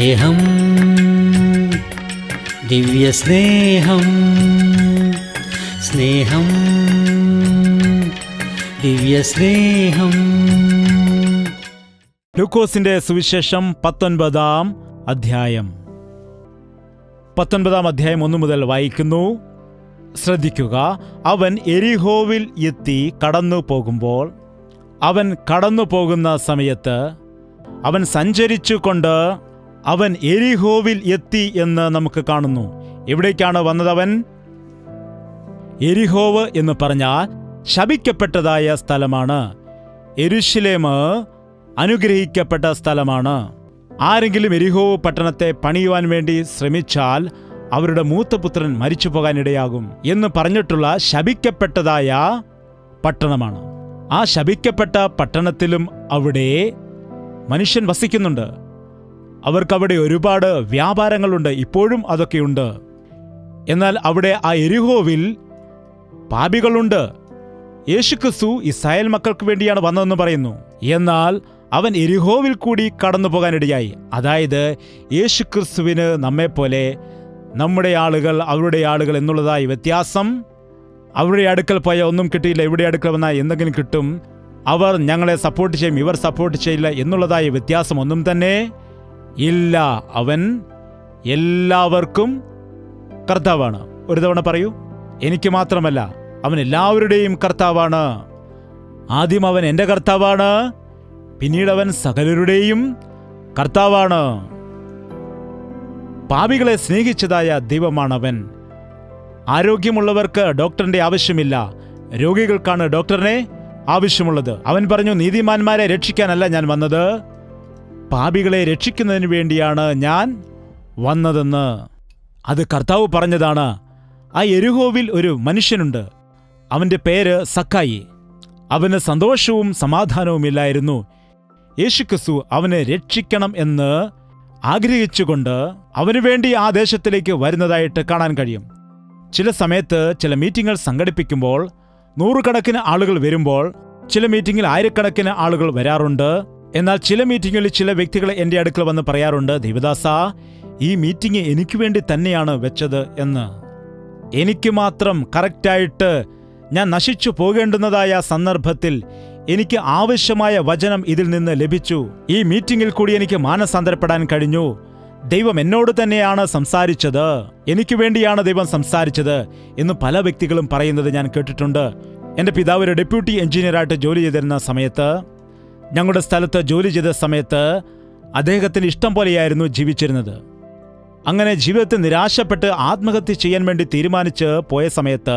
സ്നേഹം, ദിവ്യസ്നേഹം, സ്നേഹം, ദിവ്യസ്നേഹം. ലൂക്കോസിന്റെ സുവിശേഷം 19-ാം അധ്യായം. 19-ാം അധ്യായം 1 മുതൽ വായിക്കുന്നു. ശ്രദ്ധിക്കുക. അവൻ എരിഹോവിൽ എത്തി കടന്നു പോകുമ്പോൾ, അവൻ കടന്നു പോകുന്ന സമയത്ത് അവൻ സഞ്ചരിച്ചുകൊണ്ട് അവൻ എരിഹോവിൽ എത്തി എന്ന് നമുക്ക് കാണുന്നു. എവിടേക്കാണ് വന്നത് അവൻ? എരിഹോവ് എന്ന് പറഞ്ഞാൽ ശപിക്കപ്പെട്ടതായ സ്ഥലമാണ്. യെരൂശലേം അനുഗ്രഹിക്കപ്പെട്ട സ്ഥലമാണ്. ആരെങ്കിലും എരിഹോവ് പട്ടണത്തെ പണിയുവാൻ വേണ്ടി ശ്രമിച്ചാൽ അവരുടെ മൂത്തപുത്രൻ മരിച്ചു പോകാനിടയാകും എന്ന് പറഞ്ഞിട്ടുള്ള ശപിക്കപ്പെട്ടതായ പട്ടണമാണ്. ആ ശപിക്കപ്പെട്ട പട്ടണത്തിലും അവിടെ മനുഷ്യൻ വസിക്കുന്നുണ്ട്. അവർക്കവിടെ ഒരുപാട് വ്യാപാരങ്ങളുണ്ട്, ഇപ്പോഴും അതൊക്കെയുണ്ട്. എന്നാൽ അവിടെ ആ എരിഹോവിൽ പാപികളുണ്ട്. യേശുക്രിസ്തു ഇസ്രായേൽ മക്കൾക്ക് വേണ്ടിയാണ് വന്നതെന്ന് പറയുന്നു. എന്നാൽ അവൻ എരിഹോവിൽ കൂടി കടന്നു പോകാനിടയായി. അതായത് യേശുക്രിസ്തുവിന് നമ്മെപ്പോലെ നമ്മുടെ ആളുകൾ അവരുടെ ആളുകൾ എന്നുള്ളതായി വ്യത്യാസം. അവരുടെ അടുക്കൽ പോയ ഒന്നും കിട്ടിയില്ല, ഇവിടെ അടുക്കൽ വന്നാൽ എന്തെങ്കിലും കിട്ടും, അവർ ഞങ്ങളെ സപ്പോർട്ട് ചെയ്യും, ഇവർ സപ്പോർട്ട് ചെയ്യില്ല എന്നുള്ളതായ വ്യത്യാസം ഒന്നും തന്നെ ഇല്ല. അവൻ എല്ലാവർക്കും കർത്താവാണ്. ഒരു തവണ പറയൂ, എനിക്ക് മാത്രമല്ല, അവൻ എല്ലാവരുടെയും കർത്താവാണ്. ആദ്യം അവൻ എൻ്റെ കർത്താവാണ്, പിന്നീട് അവൻ സകലരുടെയും കർത്താവാണ്. പാപികളെ സ്നേഹിച്ചതായ ദൈവമാണവൻ. ആരോഗ്യമുള്ളവർക്ക് ഡോക്ടറിന്റെ ആവശ്യമില്ല, രോഗികൾക്കാണ് ഡോക്ടറിനെ ആവശ്യമുള്ളത്. അവൻ പറഞ്ഞു, നീതിമാന്മാരെ രക്ഷിക്കാനല്ല ഞാൻ വന്നത്, പാപികളെ രക്ഷിക്കുന്നതിന് വേണ്ടിയാണ് ഞാൻ വന്നതെന്ന്. അത് കർത്താവ് പറഞ്ഞതാണ്. ആ യെരിഹോവിൽ ഒരു മനുഷ്യനുണ്ട്. അവൻ്റെ പേര് സക്കായി. അവന് സന്തോഷവും സമാധാനവുമില്ലായിരുന്നു. യേശുക്രിസ്തു അവനെ രക്ഷിക്കണം എന്ന് ആഗ്രഹിച്ചുകൊണ്ട് അവനു വേണ്ടി ആ ദേശത്തിലേക്ക് വരുന്നതായിട്ട് കാണാൻ കഴിയും. ചില സമയത്ത് ചില മീറ്റിങ്ങുകൾ സംഘടിപ്പിക്കുമ്പോൾ 100 കണക്കിന് ആളുകൾ വരുമ്പോൾ, ചില മീറ്റിങ്ങിൽ 1000 കണക്കിന് ആളുകൾ വരാറുണ്ട്. എന്നാൽ ചില മീറ്റിങ്ങുകളിൽ ചില വ്യക്തികൾ എൻ്റെ അടുക്കൽ വന്ന് പറയാറുണ്ട്, ദേവദാസ, ഈ മീറ്റിംഗ് എനിക്ക് വേണ്ടി തന്നെയാണ് വെച്ചത് എന്ന്. എനിക്ക് മാത്രം കറക്റ്റായിട്ട് ഞാൻ നശിച്ചു പോകേണ്ടുന്നതായ സന്ദർഭത്തിൽ എനിക്ക് ആവശ്യമായ വചനം ഇതിൽ നിന്ന് ലഭിച്ചു. ഈ മീറ്റിംഗിൽ കൂടി എനിക്ക് മാനസാന്തരപ്പെടാൻ കഴിഞ്ഞു. ദൈവം എന്നോട് തന്നെയാണ് സംസാരിച്ചത്, എനിക്ക് വേണ്ടിയാണ് ദൈവം സംസാരിച്ചത് എന്ന് പല വ്യക്തികളും പറയുന്നത് ഞാൻ കേട്ടിട്ടുണ്ട്. എൻ്റെ പിതാവ് ഒരു ഡെപ്യൂട്ടി എഞ്ചിനീയറായിട്ട് ജോലി ചെയ്തിരുന്ന സമയത്ത്, ഞങ്ങളുടെ സ്ഥലത്ത് ജോലി ചെയ്ത സമയത്ത് അദ്ദേഹത്തിന് ഇഷ്ടം പോലെയായിരുന്നു ജീവിച്ചിരുന്നത്. അങ്ങനെ ജീവിതത്തിൽ നിരാശപ്പെട്ട് ആത്മഹത്യ ചെയ്യാൻ വേണ്ടി തീരുമാനിച്ച് പോയ സമയത്ത്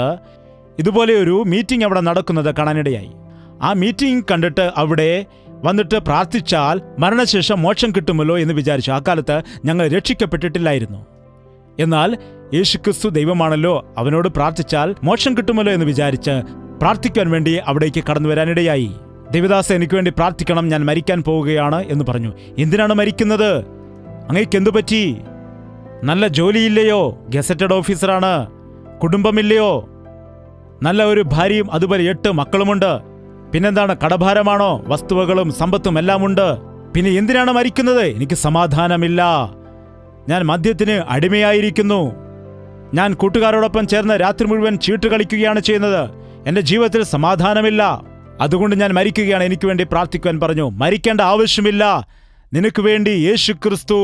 ഇതുപോലെ ഒരു മീറ്റിംഗ് അവിടെ നടക്കുന്നത് കാണാനിടയായി. ആ മീറ്റിംഗ് കണ്ടിട്ട് അവിടെ വന്നിട്ട് പ്രാർത്ഥിച്ചാൽ മരണശേഷം മോക്ഷം കിട്ടുമല്ലോ എന്ന് വിചാരിച്ചു. ആ കാലത്ത് ഞങ്ങൾ രക്ഷിക്കപ്പെട്ടിട്ടില്ലായിരുന്നു. എന്നാൽ യേശുക്രിസ്തു ദൈവമാണല്ലോ, അവനോട് പ്രാർത്ഥിച്ചാൽ മോക്ഷം കിട്ടുമല്ലോ എന്ന് വിചാരിച്ച് പ്രാർത്ഥിക്കാൻ വേണ്ടി അവിടേക്ക് കടന്നു വരാനിടയായി. ദേവദാസ, എനിക്ക് വേണ്ടി പ്രാർത്ഥിക്കണം, ഞാൻ മരിക്കാൻ പോവുകയാണ് എന്ന് പറഞ്ഞു. എന്തിനാണ് മരിക്കുന്നത്? അങ്ങേക്ക് എന്തു പറ്റി? നല്ല ജോലിയില്ലയോ? ഗസറ്റഡ് ഓഫീസറാണ്. കുടുംബമില്ലയോ? നല്ല ഒരു ഭാര്യയും അതുപോലെ 8 മക്കളുമുണ്ട്. പിന്നെന്താണ്, കടഭാരമാണോ? വസ്തുവകളും സമ്പത്തും എല്ലാം ഉണ്ട്. പിന്നെ എന്തിനാണ് മരിക്കുന്നത്? എനിക്ക് സമാധാനമില്ല, ഞാൻ മദ്യത്തിന് അടിമയായിരിക്കുന്നു, ഞാൻ കൂട്ടുകാരോടൊപ്പം ചേർന്ന് രാത്രി മുഴുവൻ ചീട്ട് കളിക്കുകയാണ് ചെയ്യുന്നത്, എൻ്റെ ജീവിതത്തിൽ സമാധാനമില്ല, അതുകൊണ്ട് ഞാൻ മരിക്കുകയാണ്, എനിക്ക് വേണ്ടി പ്രാർത്ഥിക്കുവാൻ പറഞ്ഞു. മരിക്കേണ്ട ആവശ്യമില്ല, നിനക്ക് വേണ്ടി യേശുക്രിസ്തു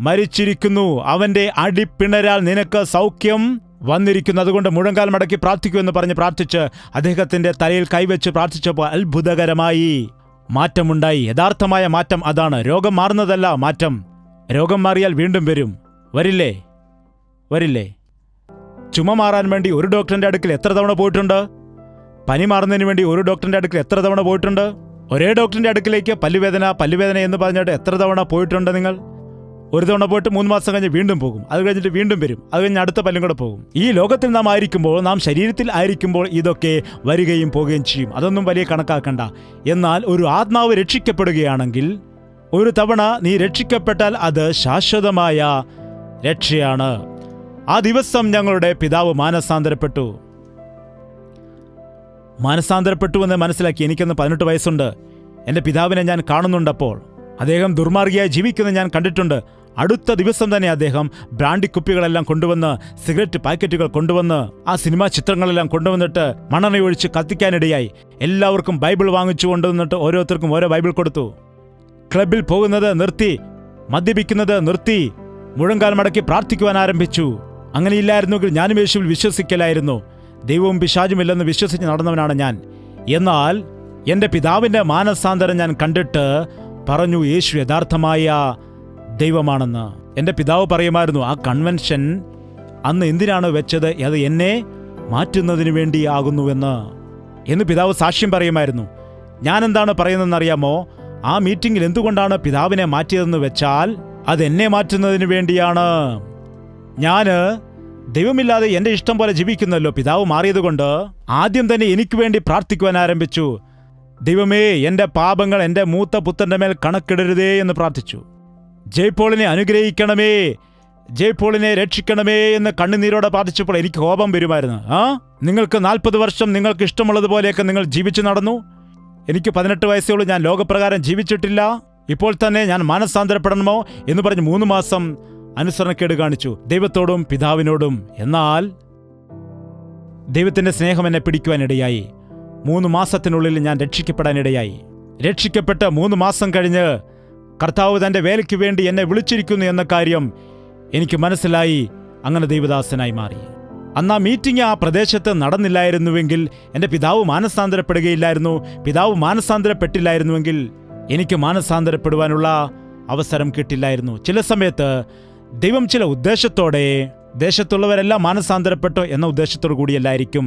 മരിച്ചിരിക്കുന്നു, അവൻ്റെ അടിപ്പിണരാൽ നിനക്ക് സൗഖ്യം വന്നിരിക്കുന്നു, അതുകൊണ്ട് മുഴങ്കാൽ മടക്കി പ്രാർത്ഥിക്കൂ എന്ന് പറഞ്ഞ് പ്രാർത്ഥിച്ച് അദ്ദേഹത്തിന്റെ തലയിൽ കൈവച്ച് പ്രാർത്ഥിച്ചപ്പോൾ അത്ഭുതകരമായി മാറ്റമുണ്ടായി. യഥാർത്ഥമായ മാറ്റം അതാണ്. രോഗം മാറുന്നതല്ല മാറ്റം. രോഗം മാറിയാൽ വീണ്ടും വരും. വരില്ലേ? ചുമ മാറാൻ വേണ്ടി ഒരു ഡോക്ടറിന്റെ അടുക്കൽ എത്ര തവണ പോയിട്ടുണ്ട്? പനി മാറുന്നതിന് വേണ്ടി ഒരു ഡോക്ടറിന്റെ അടുക്കൽ എത്ര തവണ പോയിട്ടുണ്ട്? ഒരേ ഡോക്ടറിന്റെ അടുക്കിലേക്ക് പല്ലുവേദന എന്ന് പറഞ്ഞിട്ട് എത്ര തവണ പോയിട്ടുണ്ട് നിങ്ങൾ? ഒരു തവണ പോയിട്ട് 3 മാസം കഴിഞ്ഞ് വീണ്ടും പോകും, അത് കഴിഞ്ഞിട്ട് വീണ്ടും വരും, അത് കഴിഞ്ഞ് അടുത്ത പല്ലും കൂടെ പോകും. ഈ ലോകത്തിൽ നാം ആയിരിക്കുമ്പോൾ, നാം ശരീരത്തിൽ ആയിരിക്കുമ്പോൾ ഇതൊക്കെ വരികയും പോവുകയും ചെയ്യും. അതൊന്നും വലിയ കണക്കാക്കണ്ട. എന്നാൽ ഒരു ആത്മാവ് രക്ഷിക്കപ്പെടുകയാണെങ്കിൽ, ഒരു തവണ നീ രക്ഷിക്കപ്പെട്ടാൽ അത് ശാശ്വതമായ രക്ഷയാണ്. ആ ദിവസം ഞങ്ങളുടെ പിതാവ് മാനസാന്തരപ്പെട്ടു എന്ന് മനസ്സിലാക്കി. എനിക്കൊന്ന് 18 വയസ്സുണ്ട്. എൻ്റെ പിതാവിനെ ഞാൻ കാണുന്നുണ്ടപ്പോൾ. അദ്ദേഹം ദുർമാർഗിയായി ജീവിക്കുന്നത് ഞാൻ കണ്ടിട്ടുണ്ട്. അടുത്ത ദിവസം തന്നെ അദ്ദേഹം ബ്രാൻഡി കുപ്പികളെല്ലാം കൊണ്ടുവന്ന്, സിഗരറ്റ് പാക്കറ്റുകൾ കൊണ്ടുവന്ന്, ആ സിനിമാ ചിത്രങ്ങളെല്ലാം കൊണ്ടുവന്നിട്ട് മണ്ണെണ്ണയൊഴിച്ച് കത്തിക്കാനിടയായി. എല്ലാവർക്കും ബൈബിൾ വാങ്ങിച്ചു കൊണ്ടുവന്നിട്ട് ഓരോരുത്തർക്കും ഓരോ ബൈബിൾ കൊടുത്തു. ക്ലബിൽ പോകുന്നത് നിർത്തി, മദ്യപിക്കുന്നത് നിർത്തി, മുഴങ്കാൽ മടക്കി പ്രാർത്ഥിക്കുവാൻ ആരംഭിച്ചു. അങ്ങനെയില്ലായിരുന്നെങ്കിൽ ഞാനും യേശുവിൽ വിശ്വസിക്കലായിരുന്നു. ദൈവവും പിശാചുമില്ലെന്ന് വിശ്വസിച്ച് നടന്നവനാണ് ഞാൻ. എന്നാൽ എൻ്റെ പിതാവിൻ്റെ മാനസാന്തരം ഞാൻ കണ്ടിട്ട് പറഞ്ഞു, യേശു യഥാർത്ഥമായ ദൈവമാണെന്ന്. എൻ്റെ പിതാവ് പറയുമായിരുന്നു, ആ കൺവെൻഷൻ അന്ന് എന്തിനാണ് വെച്ചത്, അത് എന്നെ മാറ്റുന്നതിന് വേണ്ടിയാകുന്നുവെന്ന് എന്ന് പിതാവ് സാക്ഷ്യം പറയുമായിരുന്നു. ഞാനെന്താണ് പറയുന്നതെന്നറിയാമോ? ആ മീറ്റിംഗിൽ എന്തുകൊണ്ടാണ് പിതാവിനെ മാറ്റിയതെന്ന് വെച്ചാൽ അതെന്നെ മാറ്റുന്നതിന് വേണ്ടിയാണ്. ഞാന് ദൈവമില്ലാതെ എൻ്റെ ഇഷ്ടം പോലെ ജീവിക്കുന്നല്ലോ. പിതാവ് മാറിയതുകൊണ്ട് ആദ്യം തന്നെ എനിക്ക് വേണ്ടി പ്രാർത്ഥിക്കുവാൻ ആരംഭിച്ചു. ദൈവമേ, എൻ്റെ പാപങ്ങൾ എൻ്റെ മൂത്ത പുത്രൻ്റെ മേൽ കണക്കിടരുതേ എന്ന് പ്രാർത്ഥിച്ചു. ജയ്പോളിനെ അനുഗ്രഹിക്കണമേ, ജയ്പോളിനെ രക്ഷിക്കണമേ എന്ന് കണ്ണുനീരോടെ പ്രാർത്ഥിച്ചപ്പോൾ എനിക്ക് കോപം വരുമായിരുന്നു. നിങ്ങൾക്ക് 40 വർഷം നിങ്ങൾക്ക് ഇഷ്ടമുള്ളതുപോലെയൊക്കെ നിങ്ങൾ ജീവിച്ചു നടന്നു. എനിക്ക് 18 വയസ്സേ ഉള്ളൂ. ഞാൻ ലോകപ്രകാരം ജീവിച്ചിട്ടില്ല. ഇപ്പോൾ തന്നെ ഞാൻ മാനസാന്തരപ്പെടണമോ എന്ന് പറഞ്ഞ് 3 മാസം അനുസരണക്കേട് കാണിച്ചു ദൈവത്തോടും പിതാവിനോടും. എന്നാൽ ദൈവത്തിൻ്റെ സ്നേഹം എന്നെ പിടിക്കുവാനിടയായി. 3 മാസത്തിനുള്ളിൽ ഞാൻ രക്ഷിക്കപ്പെടാനിടയായി. രക്ഷിക്കപ്പെട്ട് 3 മാസം കഴിഞ്ഞ് കർത്താവ് തൻ്റെ വേലയ്ക്ക് വേണ്ടി എന്നെ വിളിച്ചിരിക്കുന്നു എന്ന കാര്യം എനിക്ക് മനസ്സിലായി. അങ്ങനെ ദൈവദാസനായി മാറി. അന്ന് ആ മീറ്റിംഗ് ആ പ്രദേശത്ത് നടന്നില്ലായിരുന്നുവെങ്കിൽ എൻ്റെ പിതാവ് മാനസാന്തരപ്പെടുകയില്ലായിരുന്നു. പിതാവ് മാനസാന്തരപ്പെട്ടില്ലായിരുന്നുവെങ്കിൽ എനിക്ക് മാനസാന്തരപ്പെടുവാനുള്ള അവസരം കിട്ടില്ലായിരുന്നു. ചില സമയത്ത് ദൈവം ചില ഉദ്ദേശത്തോടെ, ദേശത്തുള്ളവരെല്ലാം മാനസാന്തരപ്പെട്ടു എന്ന ഉദ്ദേശത്തോടു കൂടിയല്ലായിരിക്കും.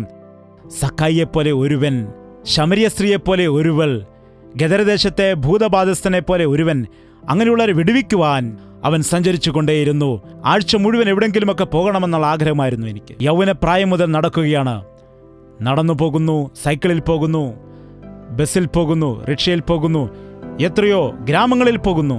സക്കായിയെപ്പോലെ ഒരുവൻ, ശമരിയ സ്ത്രീയെപ്പോലെ ഒരുവൾ, ഗദരദേശത്തെ ഭൂതബാധസ്ഥനെ പോലെ ഒരുവൻ, അങ്ങനെയുള്ളവരെ വിടുവിക്കുവാൻ അവൻ സഞ്ചരിച്ചു കൊണ്ടേയിരുന്നു. ആഴ്ച മുഴുവൻ എവിടെങ്കിലുമൊക്കെ പോകണമെന്നുള്ള ആഗ്രഹമായിരുന്നു എനിക്ക്. യൗവനപ്രായം മുതൽ നടക്കുകയാണ്. നടന്നു പോകുന്നു, സൈക്കിളിൽ പോകുന്നു, ബസ്സിൽ പോകുന്നു, റിക്ഷയിൽ പോകുന്നു, എത്രയോ ഗ്രാമങ്ങളിൽ പോകുന്നു,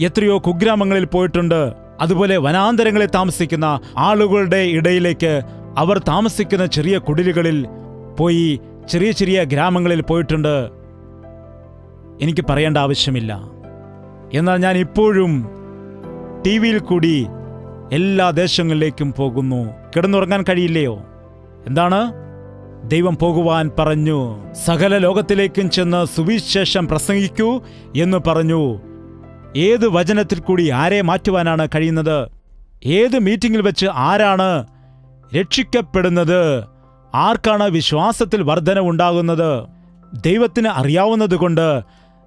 എത്രയോ കുഗ്രാമങ്ങളിൽ പോയിട്ടുണ്ട്. അതുപോലെ വനാന്തരങ്ങളിൽ താമസിക്കുന്ന ആളുകളുടെ ഇടയിലേക്ക്, അവർ താമസിക്കുന്ന ചെറിയ കുടിലുകളിൽ പോയി ചെറിയ ചെറിയ ഗ്രാമങ്ങളിൽ പോയിട്ടുണ്ട്. എനിക്ക് പറയേണ്ട ആവശ്യമില്ല. എന്നാൽ ഞാൻ ഇപ്പോഴും ടി വിയിൽ കൂടി എല്ലാ ദേശങ്ങളിലേക്കും പോകുന്നു. കിടന്നുറങ്ങാൻ കഴിയില്ലയോ? എന്താണ്? ദൈവം പോകുവാൻ പറഞ്ഞു. സകല ലോകത്തിലേക്കും ചെന്ന് സുവിശേഷം പ്രസംഗിക്കൂ എന്ന് പറഞ്ഞു. ഏത് വചനത്തിൽ കൂടി ആരെ മാറ്റുവാനാണ് കഴിയുന്നത്? ഏത് മീറ്റിംഗിൽ വെച്ച് ആരാണ് രക്ഷിക്കപ്പെടുന്നത്? ആർക്കാണ് വിശ്വാസത്തിൽ വർധനവുണ്ടാകുന്നത്? ദൈവത്തിന് അറിയാവുന്നതുകൊണ്ട്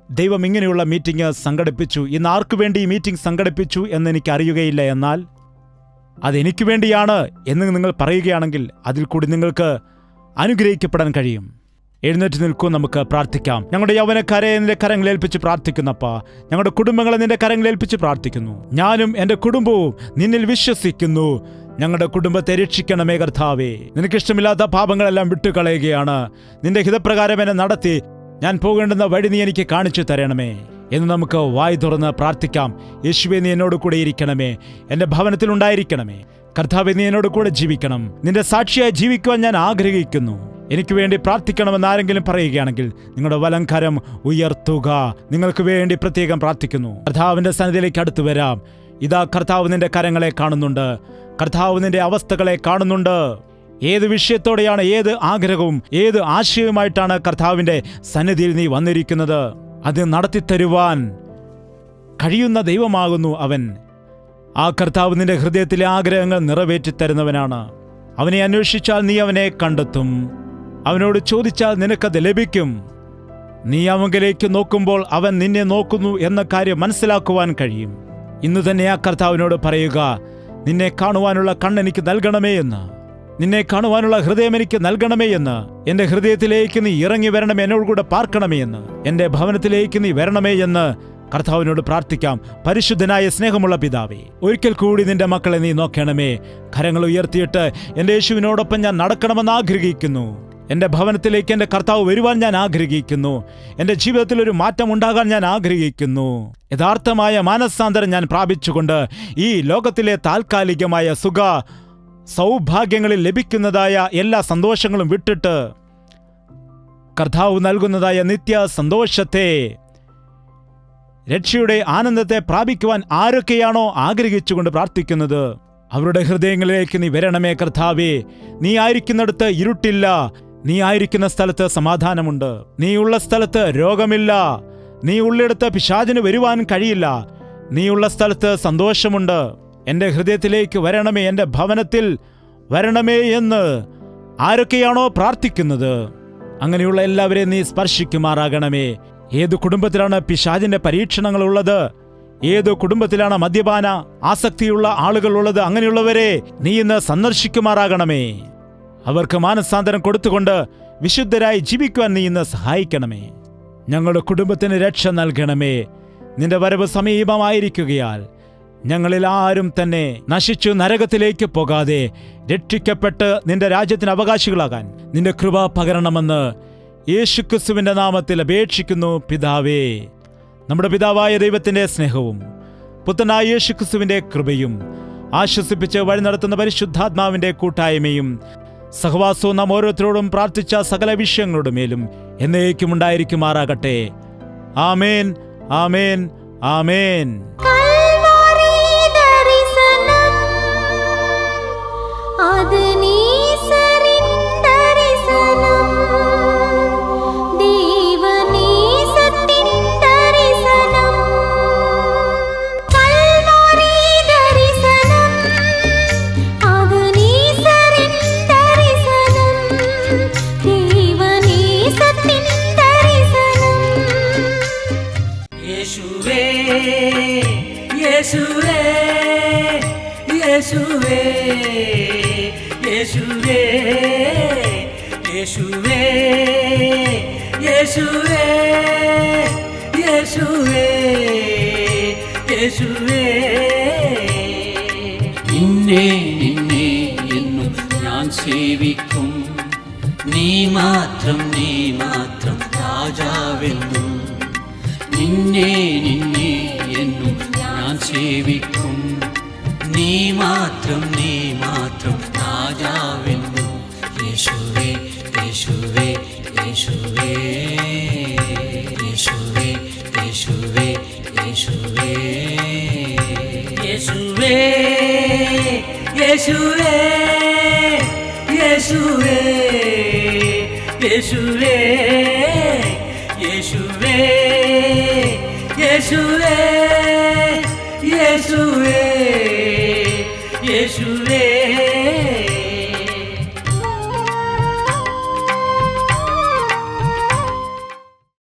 ദൈവം ഇങ്ങനെയുള്ള മീറ്റിംഗ് സംഘടിപ്പിച്ചു. ഇന്ന് ആർക്കു വേണ്ടി ഈ മീറ്റിംഗ് സംഘടിപ്പിച്ചു എന്ന് എനിക്ക് അറിയുകയില്ല. എന്നാൽ അതെനിക്ക് വേണ്ടിയാണ് എന്ന് നിങ്ങൾ പറയുകയാണെങ്കിൽ അതിൽ കൂടി നിങ്ങൾക്ക് അനുഗ്രഹിക്കപ്പെടാൻ കഴിയും. എഴുന്നേറ്റ് നിൽക്കൂ, നമുക്ക് പ്രാർത്ഥിക്കാം. ഞങ്ങളുടെ യൗവനക്കാരെ നിന്റെ കരങ്ങളേൽപ്പിച്ച് പ്രാർത്ഥിക്കുന്നപ്പാ. ഞങ്ങളുടെ കുടുംബങ്ങളെ നിന്റെ കരങ്ങളേൽപ്പിച്ച് പ്രാർത്ഥിക്കുന്നു. ഞാനും എൻ്റെ കുടുംബവും നിന്നിൽ വിശ്വസിക്കുന്നു. ഞങ്ങളുടെ കുടുംബത്തെ രക്ഷിക്കണമേ കർത്താവേ. നിനക്കിഷ്ടമില്ലാത്ത പാപങ്ങളെല്ലാം വിട്ടുകളയുകയാണ്. നിന്റെ ഹിതപ്രകാരം എന്നെ നടത്തി ഞാൻ പോകേണ്ടുന്ന വഴി നീ എനിക്ക് കാണിച്ചു തരണമേ എന്ന് നമുക്ക് വായ് തുറന്ന് പ്രാർത്ഥിക്കാം. യേശുവേ, നീ എന്നോട് കൂടെ ഇരിക്കണമേ. എൻ്റെ ഭവനത്തിൽ ഉണ്ടായിരിക്കണമേ. കർത്താവേ, നീ എന്നോട് കൂടെ ജീവിക്കണം. നിന്റെ സാക്ഷിയായി ജീവിക്കുവാൻ ഞാൻ ആഗ്രഹിക്കുന്നു. എനിക്ക് വേണ്ടി പ്രാർത്ഥിക്കണമെന്ന് ആരെങ്കിലും പറയുകയാണെങ്കിൽ നിങ്ങളുടെ വലംകരം ഉയർത്തുക. നിങ്ങൾക്ക് വേണ്ടി പ്രത്യേകം പ്രാർത്ഥിക്കുന്നു. കർത്താവിൻ്റെ സന്നിധിയിലേക്ക് അടുത്തു വരാം. ഇതാ, കർത്താവ് നിന്റെ കരങ്ങളെ കാണുന്നുണ്ട്. കർത്താവ് നിന്റെ അവസ്ഥകളെ കാണുന്നുണ്ട്. ഏത് വിഷയത്തോടെയാണ്, ഏത് ആഗ്രഹവും ഏത് ആശയവുമായിട്ടാണ് കർത്താവിൻ്റെ സന്നിധിയിൽ നീ വന്നിരിക്കുന്നത്? അത് നടത്തിത്തരുവാൻ കഴിയുന്ന ദൈവമാകുന്നു അവൻ. ആ കർത്താവ് നിന്റെ ഹൃദയത്തിലെ ആഗ്രഹങ്ങൾ നിറവേറ്റിത്തരുന്നവനാണ്. അവനെ അന്വേഷിച്ചാൽ നീ അവനെ കണ്ടെത്തും. അവനോട് ചോദിച്ചാൽ നിനക്കത് ലഭിക്കും. നീ അവങ്കിലേക്ക് നോക്കുമ്പോൾ അവൻ നിന്നെ നോക്കുന്നു എന്ന കാര്യം മനസ്സിലാക്കുവാൻ കഴിയും. ഇന്ന് തന്നെ ആ കർത്താവിനോട് പറയുക, നിന്നെ കാണുവാനുള്ള കണ്ണെനിക്ക് നൽകണമേ എന്ന്, നിന്നെ കാണുവാനുള്ള ഹൃദയം എനിക്ക് നൽകണമേ എന്ന്. എൻ്റെ ഹൃദയത്തിലേക്ക് നീ ഇറങ്ങി വരണമേ, എന്നോട് കൂടെ പാർക്കണമേ എന്ന്, എൻ്റെ ഭവനത്തിലേക്ക് നീ വരണമേ എന്ന് കർത്താവിനോട് പ്രാർത്ഥിക്കാം. പരിശുദ്ധനായ സ്നേഹമുള്ള പിതാവേ, ഒരിക്കൽ കൂടി നിന്റെ മക്കളെ നീ നോക്കണമേ. കരങ്ങൾ ഉയർത്തിയിട്ട് എൻ്റെ യേശുവിനോടൊപ്പം ഞാൻ നടക്കണമെന്ന് ആഗ്രഹിക്കുന്നു. എൻ്റെ ഭവനത്തിലേക്ക് എൻ്റെ കർത്താവ് വരുവാൻ ഞാൻ ആഗ്രഹിക്കുന്നു. എൻ്റെ ജീവിതത്തിൽ ഒരു മാറ്റം ഉണ്ടാകാൻ ഞാൻ ആഗ്രഹിക്കുന്നു. യഥാർത്ഥമായ മാനസാന്തരം ഞാൻ പ്രാപിച്ചുകൊണ്ട് ഈ ലോകത്തിലെ താൽക്കാലികമായ സുഖ സൗഭാഗ്യങ്ങളിൽ ലഭിക്കുന്നതായ എല്ലാ സന്തോഷങ്ങളും വിട്ടിട്ട് കർത്താവ് നൽകുന്നതായ നിത്യ സന്തോഷത്തെ രക്ഷയുടെ ആനന്ദത്തെ പ്രാപിക്കുവാൻ ആരൊക്കെയാണോ ആഗ്രഹിച്ചുകൊണ്ട് പ്രാർത്ഥിക്കുന്നത്, അവരുടെ ഹൃദയങ്ങളിലേക്ക് നീ വരണമേ കർത്താവേ. നീ ആയിരിക്കുന്നിടത്ത് ഇരുട്ടില്ല, നീ ആയിരിക്കുന്ന സ്ഥലത്ത് സമാധാനമുണ്ട്, നീ ഉള്ള സ്ഥലത്ത് രോഗമില്ല, നീ ഉള്ളിടത്ത് പിശാചിന് വരുവാൻ കഴിയില്ല, നീ ഉള്ള സ്ഥലത്ത് സന്തോഷമുണ്ട്. എൻ്റെ ഹൃദയത്തിലേക്ക് വരണമേ, എൻ്റെ ഭവനത്തിൽ വരണമേ എന്ന് ആരൊക്കെയാണോ പ്രാർത്ഥിക്കുന്നത്, അങ്ങനെയുള്ള എല്ലാവരെയും നീ സ്പർശിക്കുമാറാകണമേ. ഏതു കുടുംബത്തിലാണ് പിശാചിന്റെ പരീക്ഷണങ്ങളുള്ളത്, ഏതു കുടുംബത്തിലാണ് മദ്യപാന ആസക്തിയുള്ള ആളുകളുള്ളത്, അങ്ങനെയുള്ളവരെ നീ ഇന്ന് സന്ദർശിക്കുമാറാകണമേ. അവർക്ക് മാനസാന്തരം കൊടുത്തുകൊണ്ട് വിശുദ്ധരായി ജീവിക്കുവാൻ നീ ഇന്ന് സഹായിക്കണമേ. ഞങ്ങളുടെ കുടുംബത്തിന് രക്ഷ നൽകണമേ. നിന്റെ വരവ് സമീപമായിരിക്കുകയാൽ ഞങ്ങളിൽ ആരും തന്നെ നശിച്ചു നരകത്തിലേക്ക് പോകാതെ രക്ഷിക്കപ്പെട്ട് നിന്റെ രാജ്യത്തിന് അവകാശികളാകാൻ നിന്റെ കൃപ പകരണമെന്ന് യേശുക്രിസ്തുവിന്റെ നാമത്തിൽ അപേക്ഷിക്കുന്നു പിതാവേ. നമ്മുടെ പിതാവായ ദൈവത്തിന്റെ സ്നേഹവും പുത്രനായ യേശുക്രിസ്തുവിന്റെ കൃപയും ആശ്വസിപ്പിച്ച് വഴി നടത്തുന്ന പരിശുദ്ധാത്മാവിന്റെ കൂട്ടായ്മയും സഹവാസവും നാം ഓരോരുത്തരോടും പ്രാർത്ഥിച്ച സകല വിഷയങ്ങളുടെ മേലും എന്നേക്കും ഉണ്ടായിരിക്കുമാറാകട്ടെ. ആമേൻ, ആമേൻ, ആമേൻ. യേശുവേ യേശുവേ യേശുവേ യേശുവേ യേശുവേ യേശുവേ യേശുവേ നിന്നെ നിന്നെ എന്നും ഞാൻ സേവിക്കും, നീ മാത്രം രാജാവെന്നും. നിന്നെ നിന്നെ എന്നും ഞാൻ സേവിക്കും, നീ മാത്രം രാജാവെന്നും. യേശുവേ യേശുവേ യേശുവേ യേശുവേ യേശുവേ യേശുവേ യേശുവേ യേശുവേ യേശുവേ യേശുവേ യേശുവേ യേശുവേ യേശുവേ യേശുവേ